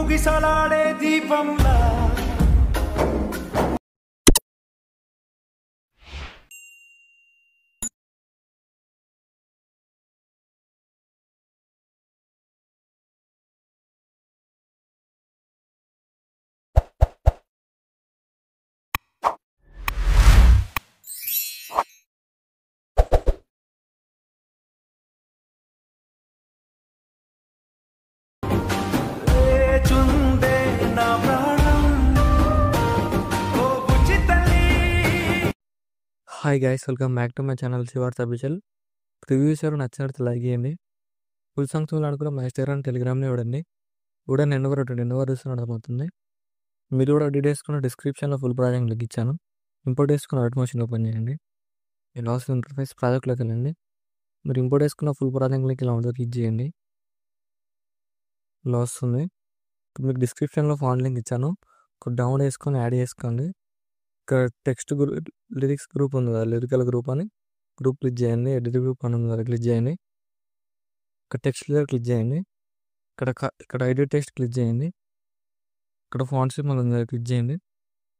గుగిసలాడే దీపంలా లేచుందే నా ప్రాణం ఓ బుజ్జి తల్లి. Hi guys, welcome back to my channel Shivarth official. Reviews ఎవరు నచ్చినట్టు లైక్ చేయండి. ఫుల్ సాంగ్స్ అనుకున్న మా ఇన్స్టాగ్రామ్ టెలిగ్రామ్లో ఇవ్వండి. కూడా నేను ఎన్నో చూస్తున్నాడు అవుతుంది. మీరు కూడా డీటెయిల్స్ వేసుకున్న డిస్క్రిప్షన్లో ఫుల్ ప్రాజెక్ట్ లింక్ ఇచ్చాను. ఇంపోర్ట్ వేసుకున్న ఆర్ట్ మోషన్ ఓపెన్ చేయండి. ఈ లాస్ ఇంటర్ఫేస్ ప్రాజెక్ట్లోకి వెళ్ళండి. మీరు ఇంపోర్ట్ వేసుకున్న ఫుల్ ప్రాజెక్ట్ లింక్ ఇలా ఉందో క్లిక్ చేయండి. ఇలా వస్తుంది. మీకు డిస్క్రిప్షన్లో ఫాంట్ లింక్ ఇచ్చాను. డౌన్లోడ్ వేసుకొని యాడ్ చేసుకోండి. ఇక్కడ టెక్స్ట్ లిరిక్స్ గ్రూప్ ఉంది కదా, లిరికల్ గ్రూప్ అని గ్రూప్ క్లిక్ చేయండి. ఎడిట్ గ్రూప్ అని ఉంది కదా, క్లిక్ చేయండి. ఇక్కడ టెక్స్ట్ లియర్ క్లిక్ చేయండి. ఇక్కడ ఎడిట్ టెక్స్ట్ క్లిక్ చేయండి. ఇక్కడ ఫాంట్ సింబల్ ఉంది, క్లిక్ చేయండి.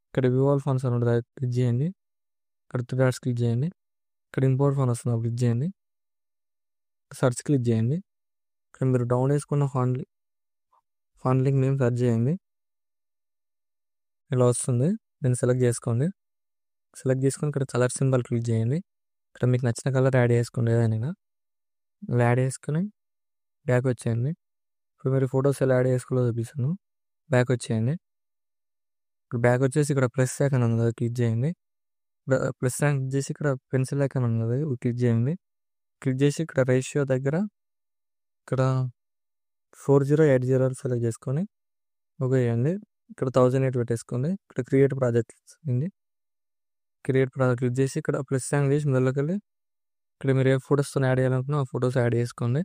ఇక్కడ వ్యూ ఆల్ ఫాంట్స్ అని ఉంటుంది, క్లిక్ చేయండి. ఇక్కడ 3 డాట్స్ క్లిక్ చేయండి. ఇక్కడ ఇంపోర్ట్ ఫాంట్ వస్తుంది, క్లిక్ చేయండి. సర్చ్ క్లిక్ చేయండి. ఇక్కడ మీరు డౌన్ చేసుకున్న ఫాంట్ లింక్ నేమ్ సెర్చ్ చేయండి. ఇలా వస్తుంది. నేను సెలెక్ట్ చేసుకోండి. సెలెక్ట్ చేసుకొని ఇక్కడ కలర్ సింబల్ క్లిక్ చేయండి. ఇక్కడ మీకు నచ్చిన కలర్ యాడ్ చేసుకోండి. ఏదైనా ఇలా యాడ్ చేసుకుని బ్యాక్ వచ్చేయండి. ఇప్పుడు మీరు ఫొటోస్ ఎలా యాడ్ చేసుకోవాలో చూపిస్తాను. బ్యాక్ వచ్చేయండి. ఇప్పుడు బ్యాక్ వచ్చేసి ఇక్కడ ప్లస్ ఐకాన్ ఉంది, క్లిక్ చేయండి. ప్లస్ ఐకాన్ క్లిక్ చేసి ఇక్కడ పెన్సిల్ ఐకాన్ ఉంది, క్లిక్ చేయండి. క్లిక్ చేసి ఇక్కడ రేషియో దగ్గర ఇక్కడ 4080 సెలెక్ట్ చేసుకొని ఓకే చేయండి. ఇక్కడ 1008 పెట్టేసుకోండి. ఇక్కడ క్రియేట్ ప్రాజెక్ట్ ఉంది, క్రియేట్ ప్రాజెక్ట్ క్లిక్ చేసి ఇక్కడ ప్లస్ సైన్ చేసి మొదలుకి వెళ్ళి ఇక్కడ మీరు ఏ ఫొటోస్తో యాడ్ చేయాలనుకున్నా ఆ ఫొటోస్ యాడ్ చేసుకోండి.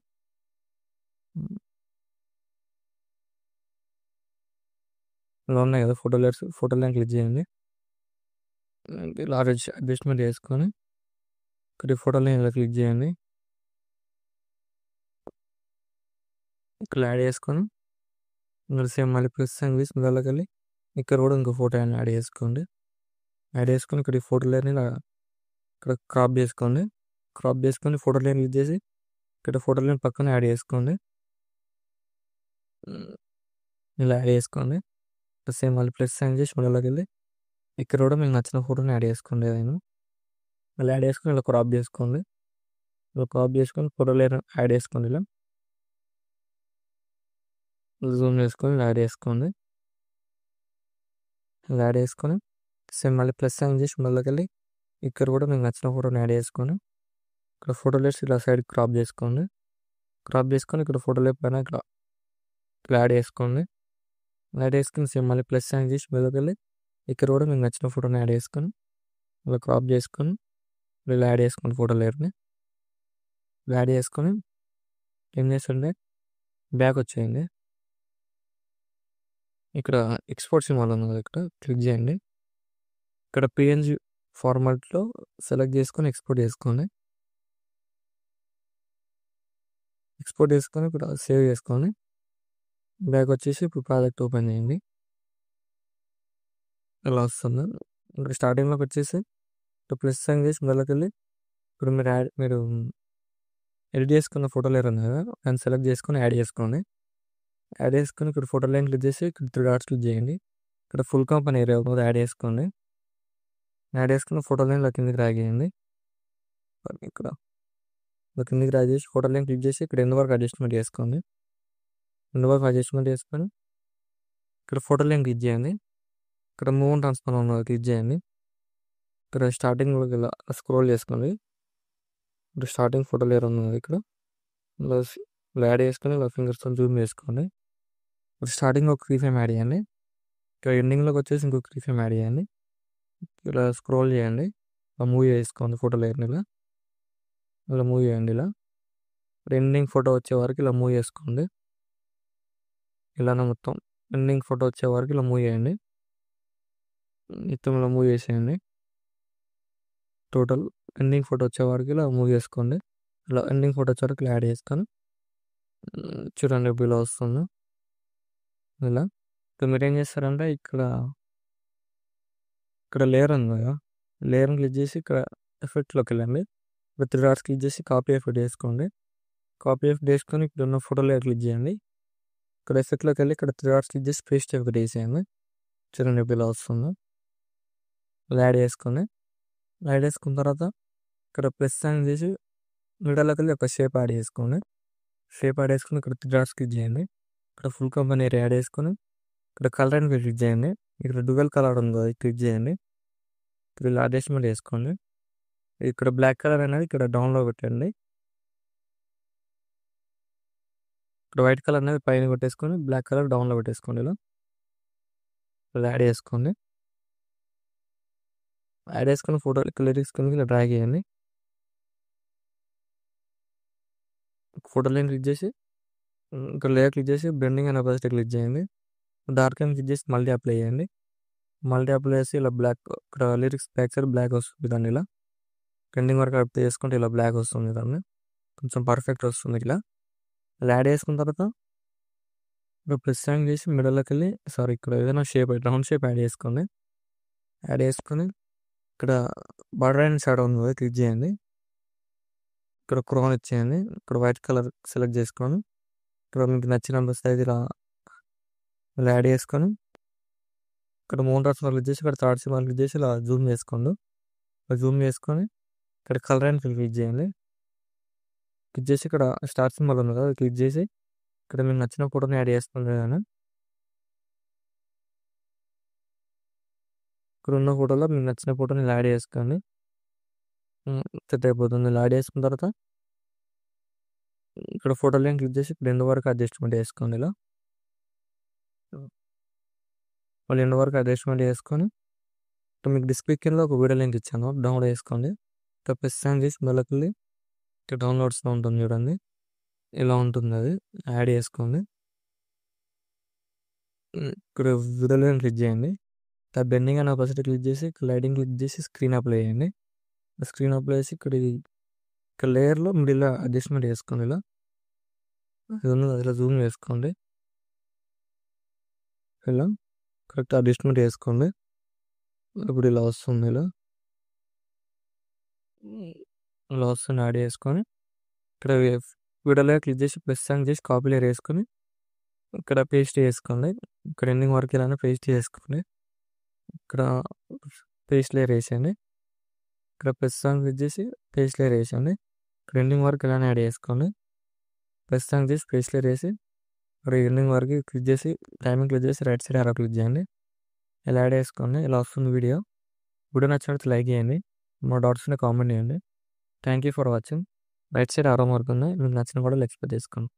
ఇలా ఉన్నాయి కదా ఫోటో లైన్ క్లిక్ చేయండి. ఇలా అడ్జస్ట్మెంట్ చేసుకొని ఇక్కడ ఫోటో లైన్ ఇలా క్లిక్ చేయండి. ఇక్కడ యాడ్ చేసుకొని ఇంకా సేమ్ మళ్ళీ ప్లస్ సైన్ చేసి మొదలుకి వెళ్ళి ఇక్కడ కూడా ఇంకో ఫోటో యాడ్ చేసుకోండి. యాడ్ చేసుకొని ఇక్కడ ఈ ఫోటో లైన్ ఇక్కడ క్రాప్ చేసుకోండి. క్రాప్ చేసుకొని ఫోటో లైన్ యూజ్ చేసి ఇక్కడ ఫోటో లైన్ పక్కన యాడ్ చేసుకోండి. ఇలా యాడ్ చేసుకోండి. సేమ్ మళ్ళీ ప్లస్ సైన్ చేసి మొదలుకి వెళ్ళి ఇక్కడ కూడా మీకు నచ్చిన ఫోటోని యాడ్ చేసుకోండి. ఏదైనా ఇలా యాడ్ చేసుకొని ఇలా క్రాప్ చేసుకోండి. ఇలా క్రాప్ చేసుకొని ఫోటో లైన్ యాడ్ చేసుకోండి. ఇలా జూమ్ చేసుకొని ఇలా యాడ్ చేసుకోండి. ఇలా యాడ్ చేసుకొని సేమ్ మళ్ళీ ప్లస్ సైన్ చేసి మొదలుకి వెళ్ళి ఇక్కడ కూడా మీకు నచ్చిన ఫోటోని యాడ్ చేసుకొని ఇక్కడ ఫోటో లైన్స్ ఇలా సైడ్ క్రాప్ చేసుకోండి. క్రాప్ చేసుకొని ఇక్కడ ఫోటో లైన్ పైన ఇక్కడ యాడ్ చేసుకోండి. యాడ్ చేసుకుని సేమ్ మళ్ళీ ప్లస్ సైన్ చేసి మొదలుకి వెళ్ళి ఇక్కడ కూడా మీకు నచ్చిన ఫోటోని యాడ్ చేసుకొని ఇలా క్రాప్ చేసుకొని ఇలా యాడ్ చేసుకోండి. ఫోటో లేయర్ని యాడ్ చేసుకొని ఏం చేస్తుండే బ్యాక్ వచ్చేయండి. ఇక్కడ ఎక్స్పోర్ట్ సింబల్ ఉంది కదా, ఇక్కడ క్లిక్ చేయండి. ఇక్కడ పిఎన్జి ఫార్మాట్లో సెలెక్ట్ చేసుకొని ఎక్స్పోర్ట్ చేసుకోండి. ఎక్స్పోర్ట్ చేసుకొని ఇక్కడ సేవ్ చేసుకోండి. బ్యాక్ వచ్చేసి ఇప్పుడు ప్రాజెక్ట్ ఓపెన్ చేయండి. ఇలా వస్తుంది. ఇక్కడ స్టార్టింగ్లోకి వచ్చేసి ఇక్కడ ప్లస్ సైన్ చేసి మొదలుకి వెళ్ళి ఇప్పుడు మీరు ఎడిట్ చేసుకున్న ఫోటో లేరు ఉంది కదా, దాన్ని సెలెక్ట్ చేసుకొని యాడ్ చేసుకోండి. యాడ్ చేసుకొని ఇక్కడ ఫోటో లైన్ క్లిక్ చేసి ఇక్కడ 3 డాట్స్ క్లిక్ చేయండి. ఇక్కడ ఫుల్ కంపెనీ ఏరియా అవుతుంది, యాడ్ చేసుకోండి. యాడ్ చేసుకున్న ఫోటో లైన్ కిందకి డ్రాగ్ చేయండి. ఇక్కడ కిందకి డ్రాగ్ చేసి ఫోటో లైన్ క్లిక్ చేసి ఇక్కడ ఎండ్ వరకు అడ్జస్ట్మెంట్ చేసుకోండి. ఎండ్ వరకు అడ్జస్ట్మెంట్ చేసుకొని ఇక్కడ ఫోటో లైన్ క్లిక్ చేయండి. ఇక్కడ మూవ్ అండ్ ట్రాన్స్ఫర్ ఉన్నది క్లిక్ చేయండి. ఇక్కడ స్టార్టింగ్ ఇలా స్క్రోల్ చేసుకోండి. ఇక్కడ స్టార్టింగ్ ఫోటో లేయర్ ఉన్నది, ఇక్కడ ఇలా యాడ్ చేసుకొని ఇలా ఫింగర్స్తో జూమ్ చేసుకోండి. ఇక్కడ స్టార్టింగ్ ఒక కీ ఫ్రేమ్ యాడ్ చేయండి. ఇక్కడ ఎండింగ్లోకి వచ్చేసి ఇంకొక కీ ఫ్రేమ్ యాడ్ చేయండి. ఇలా స్క్రోల్ చేయండి, ఇలా మూవ్ చేసుకోండి. ఫోటో లేయర్ని ఇలా మూవ్ చేయండి. ఇలా ఎండింగ్ ఫోటో వచ్చే వరకు ఇలా మూవ్ చేసుకోండి. ఇలానే మొత్తం ఎండింగ్ ఫోటో వచ్చే వరకు ఇలా మూవ్ చేయండి. మొత్తం ఇలా మూవ్ చేసేయండి. టోటల్ ఎండింగ్ ఫోటో వచ్చే వరకు ఇలా మూవ్ చేసుకోండి. ఇలా ఎండింగ్ ఫోటో వచ్చే వరకు ఇలా యాడ్ చేసుకొని చూడండి, ఇప్పుడు ఇలా వస్తుంది. ఇలా. సో, మీరేం చేస్తారంటే ఇక్కడ లేయర్ ఉంది కదా! లేయర్‌ని క్లిక్ చేసి ఇక్కడ ఎఫెక్ట్‌లోకెళ్ళండి. ఇక్కడ 3 డాట్స్ క్లిక్ చేసి కాపీ ఎఫెక్ట్ చేసుకోండి. కాపీ ఎఫెక్ట్ చేసుకొని ఇక్కడున్న ఫోటో లేయర్ క్లిక్ చేయండి. ఇక్కడ ఎఫెక్ట్‌లోకెళ్ళి ఇక్కడ 3 డాట్స్ క్లిక్ చేసి పేస్ట్ ఎఫెక్ట్ ఏసేయండి. చూడండి ఇప్పుడు ఇలా వస్తుందో. ఇలా యాడ్ చేసుకోండి. యాడ్ చేసుకున్న తర్వాత ఇక్కడ ప్లస్ సైన్ చేసి మిడిల్‌లోకెళ్ళి ఒక షేప్ యాడ్ చేసుకోండి. షేప్ యాడ్ చేసుకొని ఇక్కడ 3 డాట్స్ క్లిక్ చేయండి. ఇక్కడ ఫుల్ కంపెనీ ఏరియా యాడ్ చేసుకొని ఇక్కడ కలర్ అండ్ క్లిక్ చేయండి. ఇక్కడ డ్యువల్ కలర్ ఉంది కదా! క్లిక్ చేయండి. ఇక్కడ ఇలా అడ్జస్ట్‌మెంట్ చేసుకోండి. ఇక్కడ బ్లాక్ కలర్ అనేది ఇక్కడ డౌన్‌లో పెట్టండి. ఇక్కడ వైట్ కలర్ అనేది పైన పెట్టేసుకొని బ్లాక్ కలర్ డౌన్‌లో పెట్టేసుకోండి ఇలా. ఇలా యాడ్ చేసుకోండి. యాడ్ చేసుకున్న ఫోటో లిరిక్స్ కిందకి ఇలా డ్రాగ్ చేయండి. ఫోటో లైన్ క్లిక్ చేసి ఇక్కడ లేయర్ క్లిక్ చేసి బ్లెండింగ్ అండ్ ఒపాసిటీ క్లిక్ చేయండి. డార్క్ అండ్ క్లిక్ చేసి మళ్ళీ అప్లై చేయండి. మళ్ళీ అప్లై చేసి ఇలా బ్లాక్ ఇక్కడ లిరిక్స్ బ్యాక్ సైడ్ బ్లాక్ వస్తుంది దాన్ని ఇలా ఎండింగ్ వరకు అప్లై చేసుకుంటే ఇలా బ్లాక్ వస్తుంది దాన్ని కొంచెం పర్ఫెక్ట్ వస్తుంది ఇలా. ఇలా యాడ్ చేసుకున్న తర్వాత ఇక్కడ ప్లస్ సైన్ చేసి మిడిల్లోకి వెళ్ళి ఇక్కడ ఏదైనా షేప్ రౌండ్ షేప్ యాడ్ చేసుకోండి. యాడ్ చేసుకొని ఇక్కడ బార్డర్ అండ్ షాడో ఉంది కదా క్లిక్ చేయండి. ఇక్కడ క్రోన్ ఇచ్చేయండి. ఇక్కడ వైట్ కలర్ సెలెక్ట్ చేసుకొని ఇక్కడ మీకు నచ్చిన సైజ్ ఇలా యాడ్ చేసుకొని ఇక్కడ 3 డాట్స్ క్లిక్ చేసి ఇక్కడ థర్డ్ సింబల్ క్లిక్ చేసి ఇలా జూమ్ చేసుకోండి. జూమ్ చేసుకొని ఇక్కడ కలర్ అండ్ క్లిక్ చేయండి. క్లిక్ చేసి ఇక్కడ స్టార్ సింబల్ ఉంది కదా క్లిక్ చేసి ఇక్కడ మీకు నచ్చిన ఫోటోని యాడ్ చేసుకోండి ఏదైనా. ఇక్కడ ఉన్న ఫోటోలో మీకు నచ్చిన ఫోటోని ఇలా యాడ్ చేసుకోండి. సెట్ అయిపోతుంది. ఇలా యాడ్ చేసుకున్న తర్వాత ఇక్కడ ఫోటో లైన్ క్లిక్ చేసి ఇక్కడ ఎండ్ వరకు అడ్జస్ట్మెంట్ చేసుకోండి ఇలా. మళ్ళీ ఎండ్ వరకు అడ్జస్ట్మెంట్ చేసుకొని ఇక్కడ మీకు డిస్క్రిప్షన్లో ఒక వీడియో లింక్ ఇచ్చాను డౌన్లోడ్ చేసుకోండి. ఇక్కడ ప్లస్ సైన్ చేసి మళ్ళీ ఇక్కడ డౌన్లోడ్స్లో ఉంటుంది చూడండి. ఇలా ఉంటుంది అది యాడ్ చేసుకోండి. ఇక్కడ వీడియో లైన్ క్లిక్ చేయండి. ఇక్కడ బెండింగ్ అండ్ ఒపాసిటీ క్లిక్ చేసి ఇక్కడ లైటింగ్ క్లిక్ చేసి స్క్రీన్ అప్లై చేయండి. స్క్రీన్ అప్లై చేసి ఇక్కడ లేయర్లో మిడిల్లో అడ్జస్ట్మెంట్ చేసుకోండి ఇలా. ఇది ఉంది కదా ఇలా జూమ్ చేసుకోండి. ఇలా కరెక్ట్ అడ్జస్ట్మెంట్ చేసుకోండి. ఇప్పుడు ఇలా వస్తుంది ఇలా వస్తుంది యాడ్ చేసుకొని ఇక్కడ వీడియోలో క్లిక్ చేసి ప్లస్ సైన్ చేసి కాపీ లేయర్ వేసుకొని ఇక్కడ పేస్ట్ చేసుకోండి. ఇక్కడ ఎండింగ్ వరకు ఇలానే పేస్ట్ చేసుకోండి. ఇక్కడ పేస్ట్ లేయర్ వేసేయండి. ఇక్కడ ప్లస్ సైన్ క్లిక్ చేసి పేస్ట్ లేయర్ వేసేయండి. ఇక్కడ ఎండింగ్ వరకు ఇలానే యాడ్ చేసుకోండి. ప్లస్ సైన్ చేసి పేస్ట్ లేయర్ వేసి ఇక్కడ ఎండింగ్ వరకు క్లిక్ చేసి టైమింగ్ క్లిక్ చేసి రైట్ సైడ్ యారో క్లిక్ చేయండి. ఇలా యాడ్ చేసుకోండి. ఇలా వస్తుంది వీడియో. వీడియో నచ్చినట్టు లైక్ చేయండి. మా డౌట్స్ని కామెంట్ చేయండి. Thank you for watching. Right side ఆరో మార్క్ ఉంది. మీకు నచ్చిన కూడా ఎక్స్పెక్ట్ చేసుకోండి.